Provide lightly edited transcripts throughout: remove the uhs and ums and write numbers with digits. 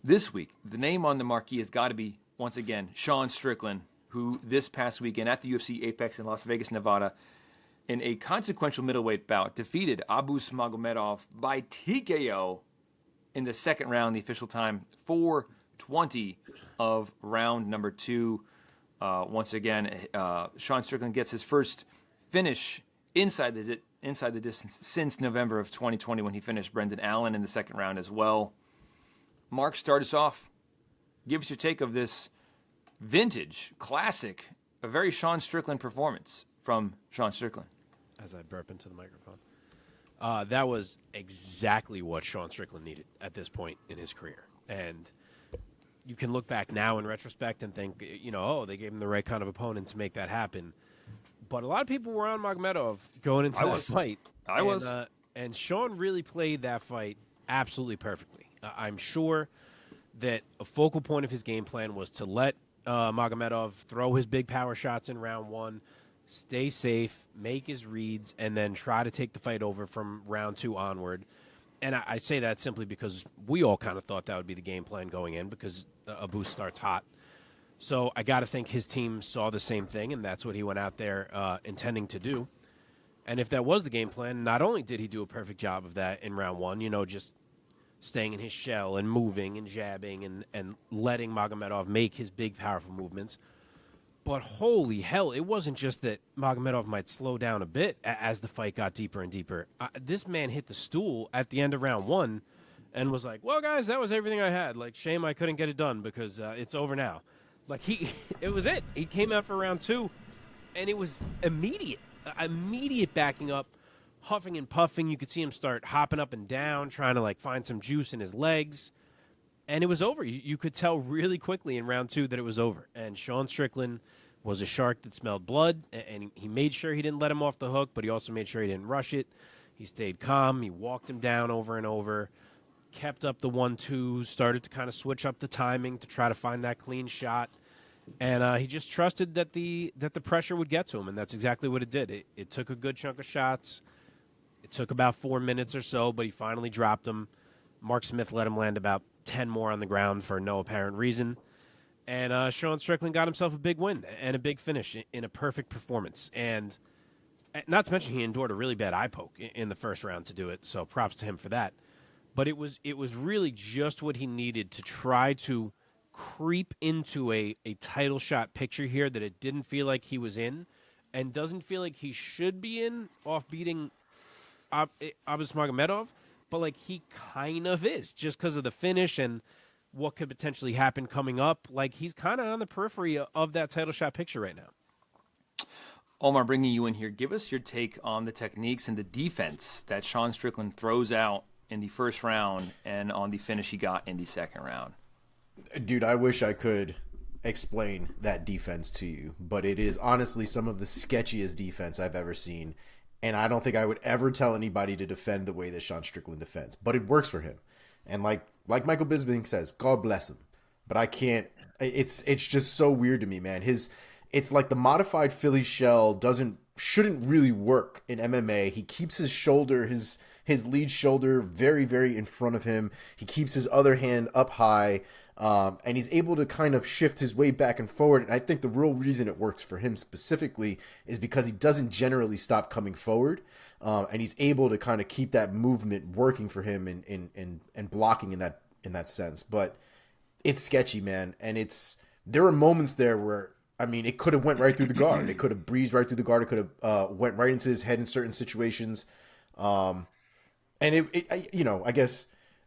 This week, the name on the marquee has got to be, once again, Sean Strickland, who this past weekend at the UFC Apex in Las Vegas, Nevada, in a consequential middleweight bout, defeated Abus Magomedov by TKO in the second round, the official time, 4:20 of round number 2. Once again, Sean Strickland gets his first finish inside the distance since November of 2020 when he finished Brendan Allen in the second round as well. Mark, start us off. Give us your take of this vintage, classic, a very Sean Strickland performance from Sean Strickland. As I burp into the microphone. That was exactly what Sean Strickland needed at this point in his career. And you can look back now in retrospect and think, they gave him the right kind of opponent to make that happen. But a lot of people were on Magomedov going into that fight. I was. And Sean really played that fight absolutely perfectly. I'm sure that a focal point of his game plan was to let Magomedov throw his big power shots in round 1, stay safe, make his reads, and then try to take the fight over from round 2 onward. And I say that simply because we all kind of thought that would be the game plan going in because Abus starts hot. So I got to think his team saw the same thing, and that's what he went out there intending to do. And if that was the game plan, not only did he do a perfect job of that in round 1, just staying in his shell and moving and jabbing and letting Magomedov make his big, powerful movements, but holy hell, it wasn't just that Magomedov might slow down a bit as the fight got deeper and deeper. This man hit the stool at the end of round 1 and was like, well, guys, that was everything I had. Like, shame I couldn't get it done because it's over now. Like, it was it. He came out for round 2, and it was immediate backing up, huffing and puffing. You could see him start hopping up and down, trying to, find some juice in his legs. And it was over. You could tell really quickly in round 2 that it was over. And Sean Strickland was a shark that smelled blood, and he made sure he didn't let him off the hook, but he also made sure he didn't rush it. He stayed calm. He walked him down over and over, kept up the 1-2s, started to kind of switch up the timing to try to find that clean shot. And he just trusted that the pressure would get to him, and that's exactly what it did. It took a good chunk of shots. It took about 4 minutes or so, but he finally dropped him. Mark Smith let him land about 10 more on the ground for no apparent reason. And Sean Strickland got himself a big win and a big finish in a perfect performance. And not to mention he endured a really bad eye poke in the first round to do it, so props to him for that. But it was really just what he needed to try to creep into a title shot picture here that it didn't feel like he was in and doesn't feel like he should be in off beating Abus Magomedov, but he kind of is just because of the finish and what could potentially happen coming up. He's kind of on the periphery of that title shot picture right now. Omar, bringing you in here, give us your take on the techniques and the defense that Sean Strickland throws out in the first round and on the finish he got in the second round. Dude, I wish I could explain that defense to you, but it is honestly some of the sketchiest defense I've ever seen, and I don't think I would ever tell anybody to defend the way that Sean Strickland defends, but it works for him. And like Michael Bisping says, God bless him. But I can't. It's just so weird to me, man. It's like the modified Philly shell shouldn't really work in MMA. He keeps his shoulder, his lead shoulder, very, very in front of him. He keeps his other hand up high, and he's able to kind of shift his way back and forward. And I think the real reason it works for him specifically is because he doesn't generally stop coming forward. And he's able to kind of keep that movement working for him and blocking in that sense. But it's sketchy, man. And there were moments there where, I mean, it could have went right through the guard. It could have breezed right through the guard. It could have went right into his head in certain situations. And I guess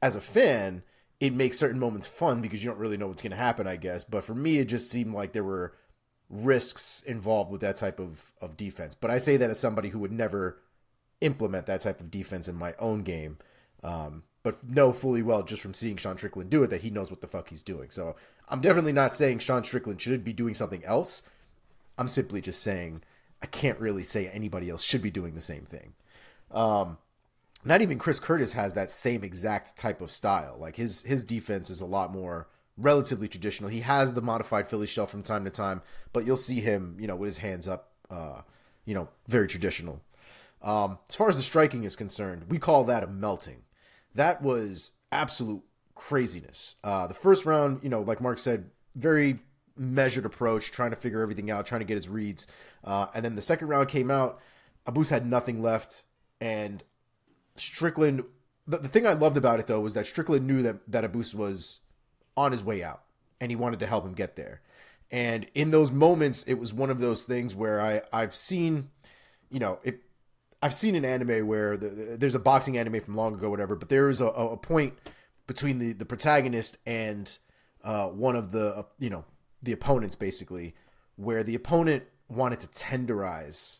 as a fan, it makes certain moments fun because you don't really know what's going to happen, I guess. But for me, it just seemed like there were risks involved with that type of defense. But I say that as somebody who would never implement that type of defense in my own game, but know fully well just from seeing Sean Strickland do it that he knows what the fuck he's doing. So I'm definitely not saying Sean Strickland should be doing something else. I'm simply just saying I can't really say anybody else should be doing the same thing. Not even Chris Curtis has that same exact type of style. Like his defense is a lot more relatively traditional. He has the modified Philly shell from time to time, but you'll see him, with his hands up, very traditional. As far as the striking is concerned, we call that a melting. That was absolute craziness. The first round, like Mark said, very measured approach, trying to figure everything out, trying to get his reads. And then the second round came out. Abus had nothing left, and Strickland. The thing I loved about it though was that Strickland knew that Abus was on his way out, and he wanted to help him get there. And in those moments, it was one of those things where I've seen, I've seen an anime where there's a boxing anime from long ago, whatever, but there is a point between the protagonist and one of the the opponents, basically, where the opponent wanted to tenderize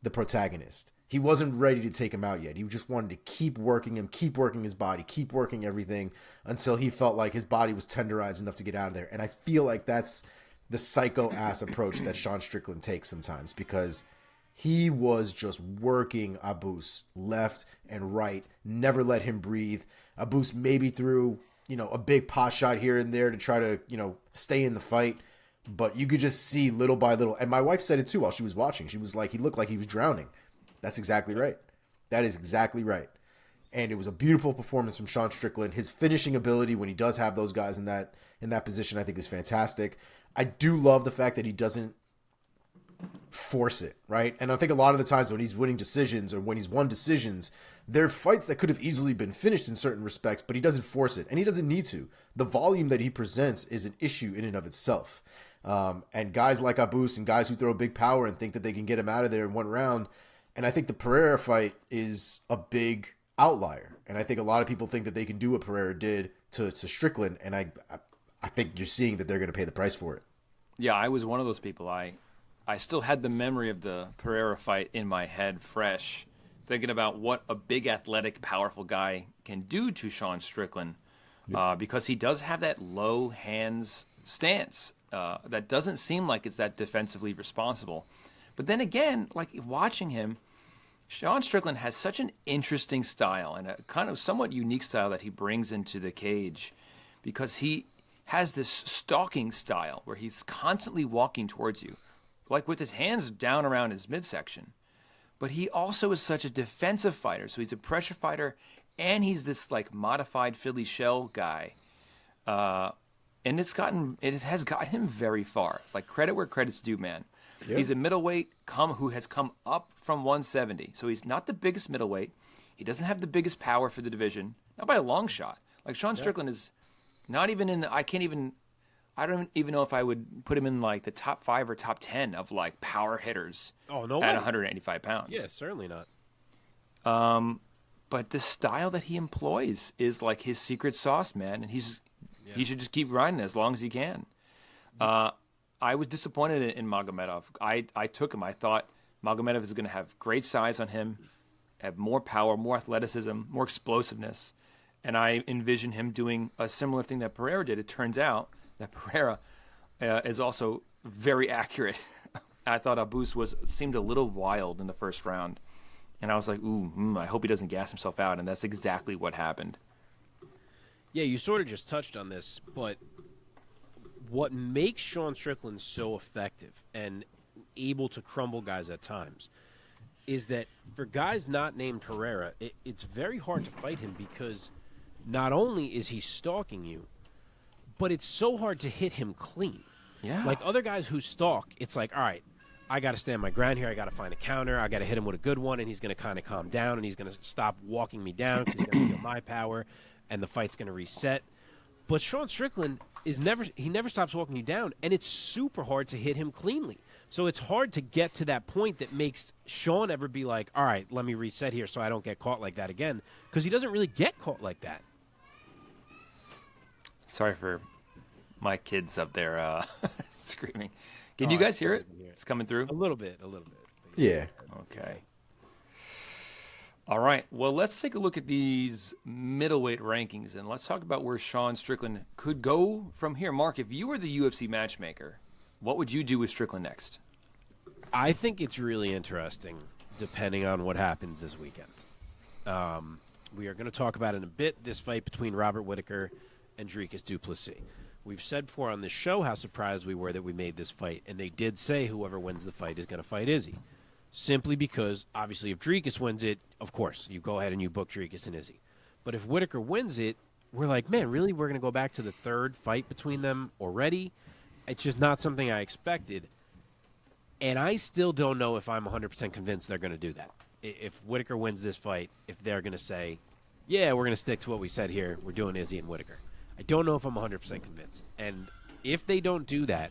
the protagonist. He wasn't ready to take him out yet. He just wanted to keep working him, keep working his body, keep working everything until he felt like his body was tenderized enough to get out of there. And I feel like that's the psycho-ass approach that Sean Strickland takes sometimes, because he was just working Abus left and right, never let him breathe. Abus maybe threw, a big pot shot here and there to try to, stay in the fight. But you could just see little by little. And my wife said it too while she was watching. She was like, he looked like he was drowning. That's exactly right. That is exactly right. And it was a beautiful performance from Sean Strickland. His finishing ability when he does have those guys in that position, I think, is fantastic. I do love the fact that he doesn't force it, right? And I think a lot of the times when he's winning decisions or when he's won decisions, they're fights that could have easily been finished in certain respects, but he doesn't force it, and he doesn't need to. The volume that he presents is an issue in and of itself. And guys like Abus and guys who throw big power and think that they can get him out of there in one round, and I think the Pereira fight is a big outlier. And I think a lot of people think that they can do what Pereira did to Strickland, and I think you're seeing that they're going to pay the price for it. Yeah, I was one of those people. I still had the memory of the Pereira fight in my head fresh, thinking about what a big, athletic, powerful guy can do to Sean Strickland, because he does have that low hands stance that doesn't seem like it's that defensively responsible. But then again, like watching him, Sean Strickland has such an interesting style and a kind of somewhat unique style that he brings into the cage, because he has this stalking style where he's constantly walking towards you, like with his hands down around his midsection. But he also is such a defensive fighter. So he's a pressure fighter, and he's this like modified Philly shell guy. And it has got him very far. It's like credit where credit's due, man. Yep. He's a middleweight who has come up from 170. So he's not the biggest middleweight. He doesn't have the biggest power for the division, not by a long shot. Like Sean Strickland is not even in the, I don't even know if I would put him in like the top 5 or top 10 of like power hitters at 185 pounds. Yeah, certainly not. But the style that he employs is like his secret sauce, man. And he should just keep riding as long as he can. I was disappointed in Magomedov. I took him. I thought Magomedov is going to have great size on him, have more power, more athleticism, more explosiveness. And I envision him doing a similar thing that Pereira did. It turns out that Pereira is also very accurate. I thought Abus seemed a little wild in the first round. And I was like, I hope he doesn't gas himself out. And that's exactly what happened. Yeah, you sort of just touched on this, but what makes Sean Strickland so effective and able to crumble guys at times is that for guys not named Pereira, it's very hard to fight him, because not only is he stalking you, but it's so hard to hit him clean. Yeah. Like other guys who stalk, it's like, all right, I got to stand my ground here. I got to find a counter. I got to hit him with a good one, and he's going to kind of calm down, and he's going to stop walking me down because he's going to feel my power, and the fight's going to reset. But Sean Strickland never stops walking you down, and it's super hard to hit him cleanly. So it's hard to get to that point that makes Sean ever be like, all right, let me reset here so I don't get caught like that again, because he doesn't really get caught like that. Sorry for my kids up there screaming. Can you guys hear it? It's coming through? A little bit. Yeah. Okay. All right. Well, let's take a look at these middleweight rankings, and let's talk about where Sean Strickland could go from here. Mark, if you were the UFC matchmaker, what would you do with Strickland next? I think it's really interesting, depending on what happens this weekend. We are going to talk about in a bit this fight between Robert Whittaker and Dricus du Plessis. We've said before on this show how surprised we were that we made this fight, and they did say whoever wins the fight is going to fight Izzy. Simply because, obviously, if Dricus wins it, of course, you go ahead and you book Dricus and Izzy. But if Whittaker wins it, we're like, man, really, we're going to go back to the third fight between them already? It's just not something I expected. And I still don't know if I'm 100% convinced they're going to do that. If Whittaker wins this fight, if they're going to say, yeah, we're going to stick to what we said here. We're doing Izzy and Whittaker. I don't know if I'm 100% convinced. And if they don't do that,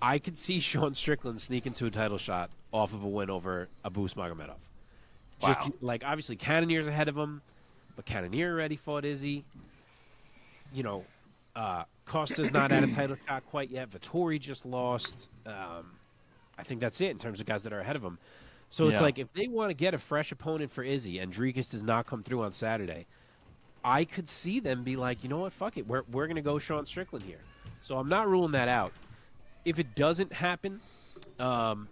I could see Sean Strickland sneak into a title shot off of a win over Abus Magomedov. Wow. Just like, obviously, Cannonier's ahead of him, but Cannonier already fought Izzy. You know, Costa's not at a title shot quite yet. Vettori just lost. I think that's it in terms of guys that are ahead of him. So it's like, if they want to get a fresh opponent for Izzy and Dricus does not come through on Saturday, I could see them be like, you know what, fuck it. We're going to go Sean Strickland here. So I'm not ruling that out. If it doesn't happen, and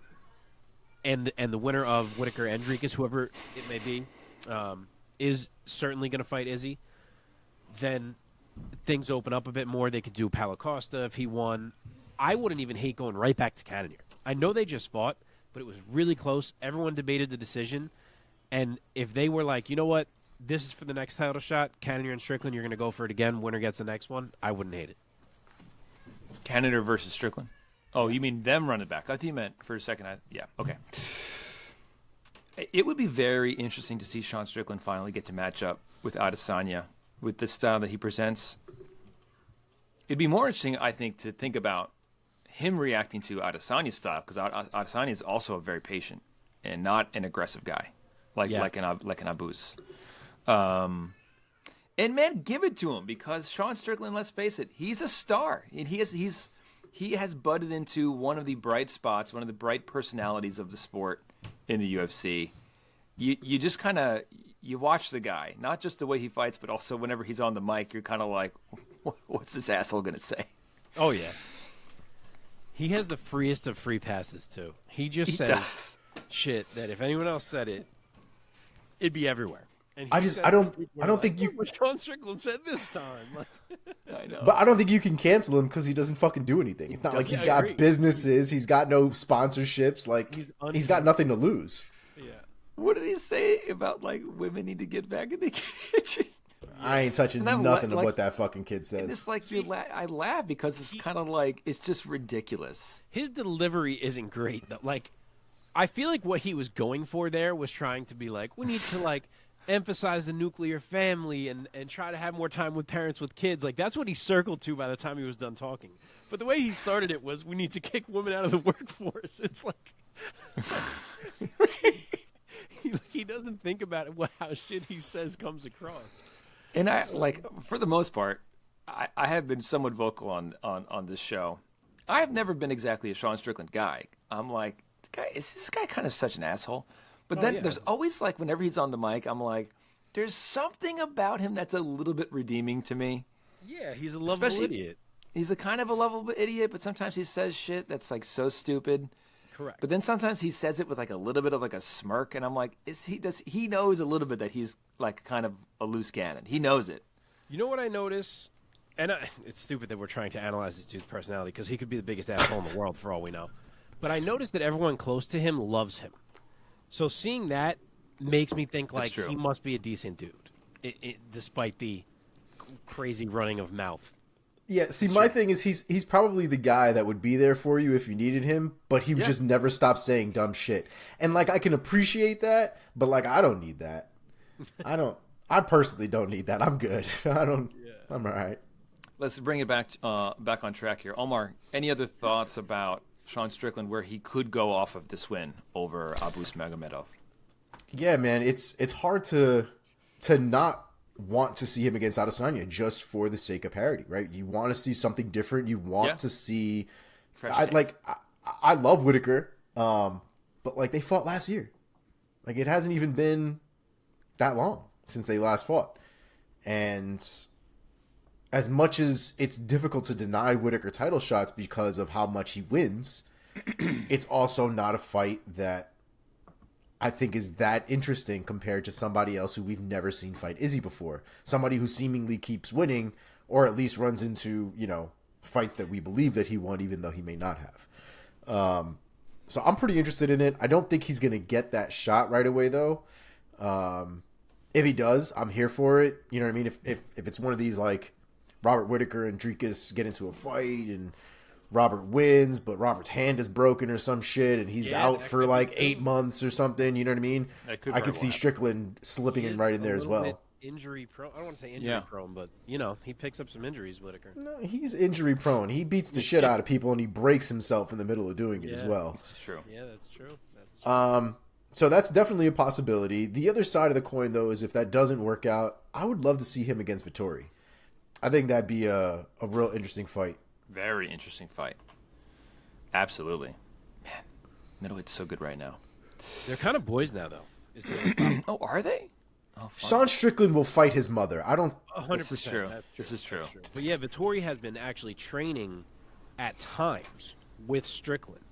the winner of Whittaker and Dricus, whoever it may be, is certainly going to fight Izzy, then things open up a bit more. They could do Paulo Costa if he won. I wouldn't even hate going right back to Cannonier. I know they just fought, but it was really close. Everyone debated the decision. And if they were like, you know what, this is for the next title shot, Cannonier and Strickland, you're going to go for it again, winner gets the next one, I wouldn't hate it. Cannonier versus Strickland. Oh, you mean them running back? I thought you meant for a second. Yeah, okay. It would be very interesting to see Sean Strickland finally get to match up with Adesanya with the style that he presents. It'd be more interesting, I think, to think about him reacting to Adesanya's style, because Adesanya is also a very patient and not an aggressive guy like an Abus. And man, give it to him, because Sean Strickland, let's face it, he's a star. And he has budded into one of the bright spots, one of the bright personalities of the sport in the UFC. You just kind of, you watch the guy, not just the way he fights, but also whenever he's on the mic, you're kind of like, what's this asshole going to say? Oh, yeah. He has the freest of free passes, too. He says shit that if anyone else said it, it'd be everywhere. And I don't think you. What Sean Strickland said this time. I know. But I don't think you can cancel him because he doesn't fucking do anything. It's not like he's got businesses. He's got no sponsorships. Like, he's got nothing to lose. Yeah. What did he say about, like, women need to get back in the kitchen? I ain't touching nothing of what that fucking kid says. And it's like, I laugh because it's kind of like, it's just ridiculous. His delivery isn't great. Like, I feel like what he was going for there was trying to be like, we need to, like, emphasize the nuclear family and try to have more time with parents with kids. Like, that's what he circled to by the time he was done talking. But the way he started it was, we need to kick women out of the workforce. It's like, he doesn't think about it, how shit he says comes across. And I, like, for the most part, I have been somewhat vocal on this show. I have never been exactly a Sean Strickland guy. I'm like, is this guy kind of such an asshole? But then there's always, like, whenever he's on the mic, I'm like, there's something about him that's a little bit redeeming to me. Yeah, he's a lovable idiot. He's a kind of a lovable idiot, but sometimes he says shit that's, like, so stupid. Correct. But then sometimes he says it with, like, a little bit of, like, a smirk, and I'm like, he knows a little bit that he's, like, kind of a loose cannon. He knows it. You know what I notice? And it's stupid that we're trying to analyze this dude's personality, because he could be the biggest asshole in the world for all we know. But I noticed that everyone close to him loves him. So seeing that makes me think, like, he must be a decent dude, despite the crazy running of mouth. Yeah, see, my thing is he's probably the guy that would be there for you if you needed him, but he would just never stop saying dumb shit. And, like, I can appreciate that, but, like, I don't need that. I personally don't need that. I'm good. I'm all right. Let's bring it back on track here. Omar, any other thoughts about Sean Strickland where he could go off of this win over Abus Magomedov? Yeah, man, it's hard to not want to see him against Adesanya just for the sake of parity, right? You want to see something different. You want to see. I love Whittaker, but, like, they fought last year. Like, it hasn't even been that long since they last fought, and as much as it's difficult to deny Whittaker title shots because of how much he wins, it's also not a fight that I think is that interesting compared to somebody else who we've never seen fight Izzy before. Somebody who seemingly keeps winning, or at least runs into, fights that we believe that he won, even though he may not have. So I'm pretty interested in it. I don't think he's going to get that shot right away, though. if he does, I'm here for it. You know what I mean? If it's one of these like Robert Whitaker and Dricus get into a fight and Robert wins, but Robert's hand is broken or some shit, and he's out for like 8 months or something. You know what I mean? I could see Strickland slipping in right in there as well. Injury prone. I don't want to say injury prone, but he picks up some injuries. Whitaker. No, he's injury prone. He beats the shit out of people, and he breaks himself in the middle of doing it as well. That's true. Yeah, that's true. So that's definitely a possibility. The other side of the coin, though, is if that doesn't work out, I would love to see him against Vettori. I think that'd be a real interesting fight. Very interesting fight. Absolutely. Man, middleweight's so good right now. They're kind of boys now, though. Oh, are they? Oh, Sean Strickland will fight his mother. I don't. 100%. This is true. This is true. But yeah, Vettori has been actually training at times with Strickland,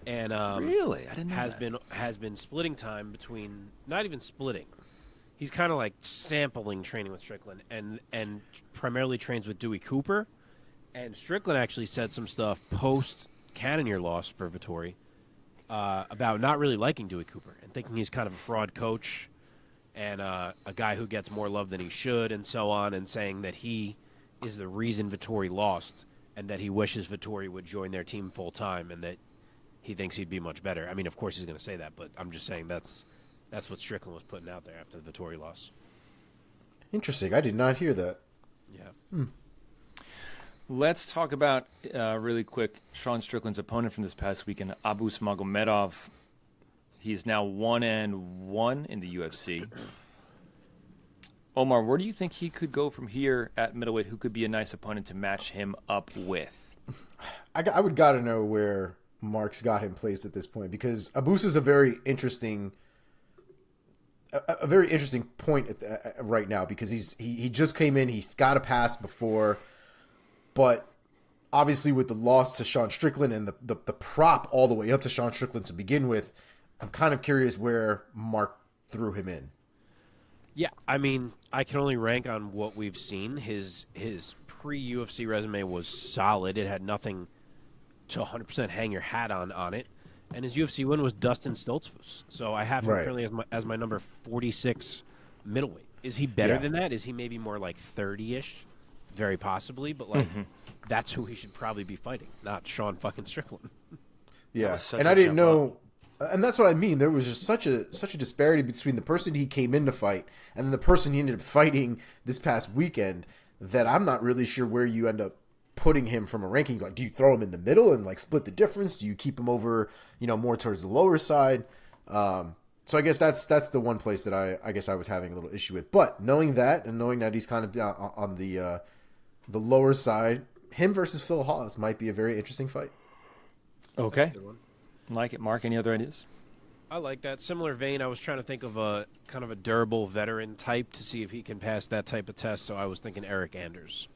and really, I didn't know has been splitting time between, not even splitting. He's kind of like sampling training with Strickland, and primarily trains with Dewey Cooper. And Strickland actually said some stuff post Cannonier loss for Vettori about not really liking Dewey Cooper and thinking he's kind of a fraud coach and a guy who gets more love than he should and so on, and saying that he is the reason Vettori lost and that he wishes Vettori would join their team full time and that he thinks he'd be much better. I mean, of course he's going to say that, but I'm just saying that's what Strickland was putting out there after the Vettori loss. Interesting. I did not hear that. Yeah. Let's talk about, really quick, Sean Strickland's opponent from this past weekend, Abus Magomedov. He is now 1-1 in the UFC. Omar, where do you think he could go from here at middleweight? Who could be a nice opponent to match him up with? I would gotta know where Mark's got him placed at this point, because Abus is a very interesting point right now, because he just came in. He's got a pass before. But obviously with the loss to Sean Strickland and the prop all the way up to Sean Strickland to begin with, I'm kind of curious where Mark threw him in. Yeah, I mean, I can only rank on what we've seen. His pre-UFC resume was solid. It had nothing to 100% hang your hat on it. And his UFC win was Dustin Stoltzfus. So I have him currently as my number 46 middleweight. Is he better than that? Is he maybe more like 30-ish? Very possibly, but that's who he should probably be fighting, not Sean fucking Strickland. Yeah, and I didn't know, and that's what I mean. There was just such a disparity between the person he came in to fight and the person he ended up fighting this past weekend that I'm not really sure where you end up putting him from a ranking. Like, do you throw him in the middle and like split the difference? Do you keep him over, more towards the lower side? So I guess that's the one place that I guess I was having a little issue with. But knowing that and knowing that he's kind of down on the lower side, him versus Phil Hawes might be a very interesting fight. Okay. Like it. Mark, any other ideas? I like that. Similar vein, I was trying to think of a kind of a durable veteran type to see if he can pass that type of test, so I was thinking Eric Anders.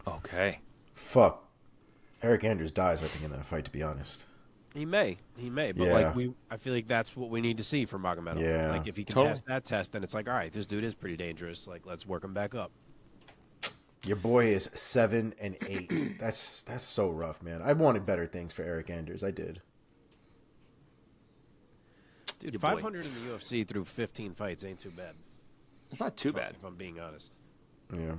Okay. Fuck. Eric Anders dies, I think, in that fight, to be honest. He may, but I feel like that's what we need to see from Magomedov. Yeah. Like if he can pass that test, then it's like, all right, this dude is pretty dangerous. Like, let's work him back up. Your boy is 7-8. That's so rough, man. I wanted better things for Eric Anders. I did. Dude, 500 in the UFC through 15 fights ain't too bad. It's not too bad, if I'm being honest. Yeah.